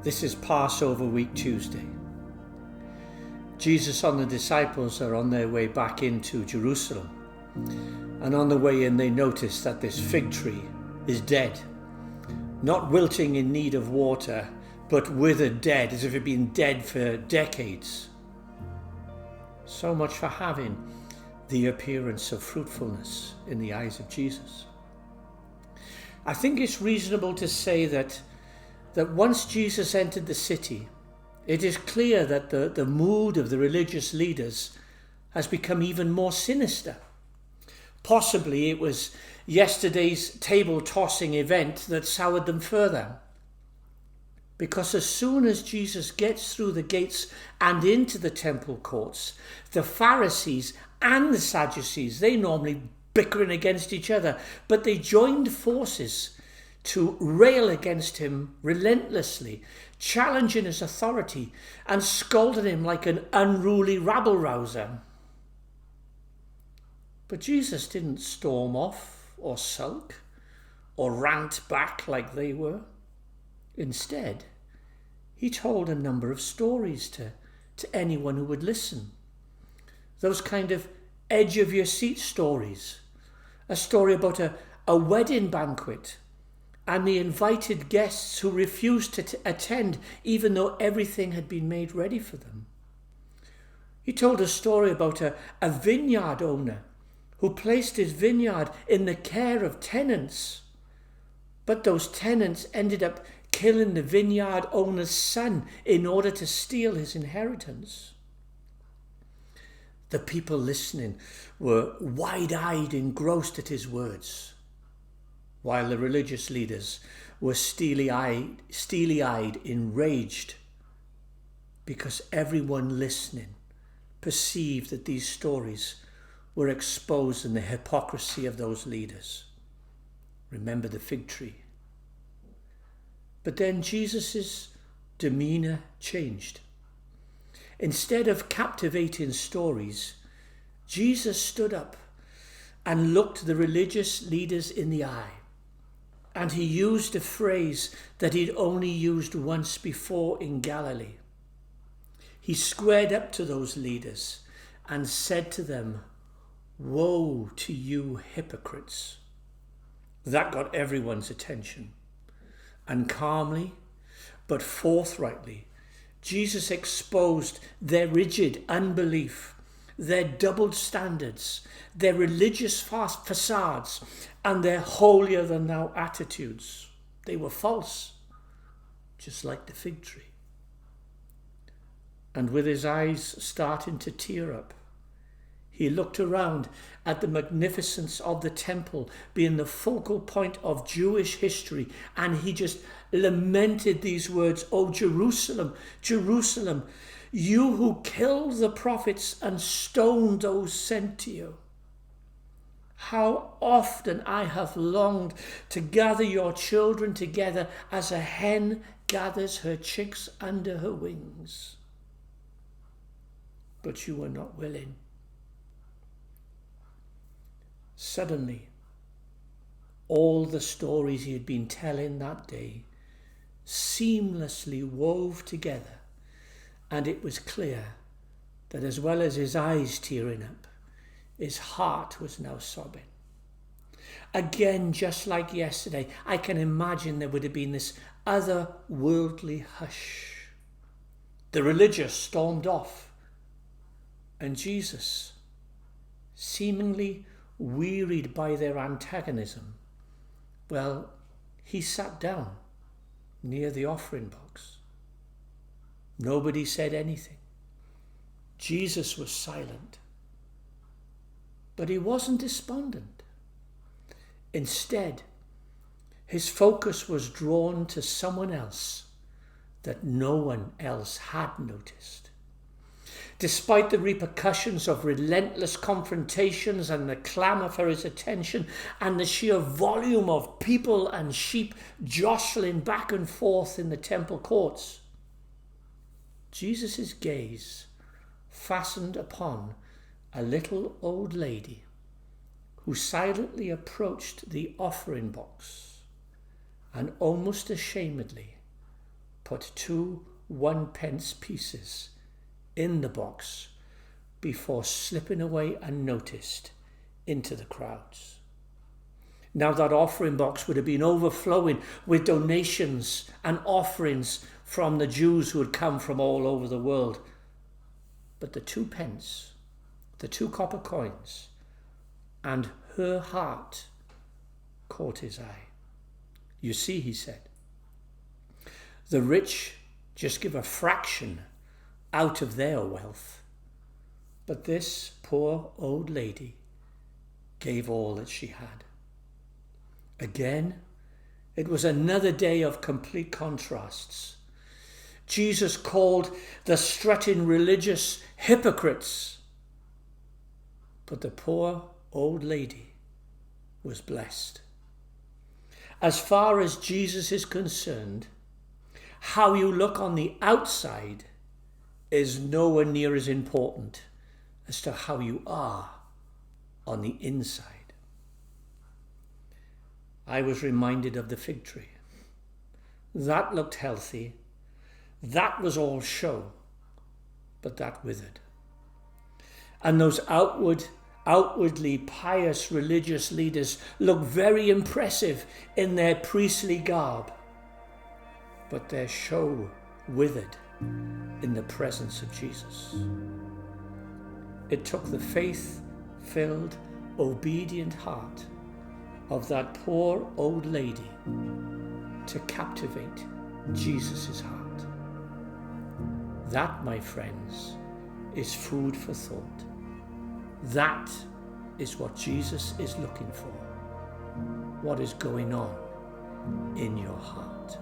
This is Passover week Tuesday. Jesus and the disciples are on their way back into Jerusalem. And on the way in, they notice that this fig tree is dead. Not wilting in need of water, but withered dead, as if it had been dead for decades. So much for having the appearance of fruitfulness in the eyes of Jesus. I think it's reasonable to say that once Jesus entered the city, it is clear that the mood of the religious leaders has become even more sinister. Possibly it was yesterday's table-tossing event that soured them further. Because as soon as Jesus gets through the gates and into the temple courts, the Pharisees and the Sadducees, they normally bickering against each other, but they joined forces to rail against him relentlessly, challenging his authority and scolding him like an unruly rabble-rouser. But Jesus didn't storm off or sulk or rant back like they were. Instead, he told a number of stories to anyone who would listen. Those kind of edge-of-your-seat stories. A story about a wedding banquet and the invited guests who refused to attend even though everything had been made ready for them. He told a story about a vineyard owner who placed his vineyard in the care of tenants, but those tenants ended up killing the vineyard owner's son in order to steal his inheritance. The people listening were wide-eyed, engrossed at his words, while the religious leaders were steely-eyed, enraged, because everyone listening perceived that these stories were exposing the hypocrisy of those leaders. Remember the fig tree. But then Jesus' demeanour changed. Instead of captivating stories, Jesus stood up and looked the religious leaders in the eye. And he used a phrase that he'd only used once before in Galilee. He squared up to those leaders and said to them, "Woe to you hypocrites." That got everyone's attention. And calmly, but forthrightly, Jesus exposed their rigid unbelief, their doubled standards, their religious facades, and their holier-than-thou attitudes. They were false, just like the fig tree. And with his eyes starting to tear up, he looked around at the magnificence of the temple being the focal point of Jewish history, and he just lamented these words, "O Jerusalem, Jerusalem, you who killed the prophets and stoned those sent to you. How often I have longed to gather your children together as a hen gathers her chicks under her wings. But you were not willing." Suddenly, all the stories he had been telling that day seamlessly wove together, and it was clear that as well as his eyes tearing up, his heart was now sobbing. Again, just like yesterday, I can imagine there would have been this otherworldly hush. The religious stormed off, and Jesus, seemingly wearied by their antagonism, well, he sat down near the offering box. Nobody said anything. Jesus was silent. But he wasn't despondent. Instead, his focus was drawn to someone else that no one else had noticed. Despite the repercussions of relentless confrontations and the clamour for his attention and the sheer volume of people and sheep jostling back and forth in the temple courts, Jesus' gaze fastened upon a little old lady who silently approached the offering box and almost ashamedly put 2 one-pence pieces in the box before slipping away unnoticed into the crowds. Now that offering box would have been overflowing with donations and offerings from the Jews who had come from all over the world. But the 2 pence, the 2 copper coins, and her heart caught his eye. You see, he said, the rich just give a fraction out of their wealth, but this poor old lady gave all that she had. Again, it was another day of complete contrasts. Jesus called the strutting religious hypocrites, but the poor old lady was blessed. As far as Jesus is concerned, how you look on the outside is nowhere near as important as to how you are on the inside. I was reminded of the fig tree. That looked healthy. That was all show, but that withered. And those outwardly pious religious leaders looked very impressive in their priestly garb, but their show withered in the presence of Jesus. It took the faith-filled, obedient heart of that poor old lady to captivate Jesus' heart. That, my friends, is food for thought. That is what Jesus is looking for. What is going on in your heart?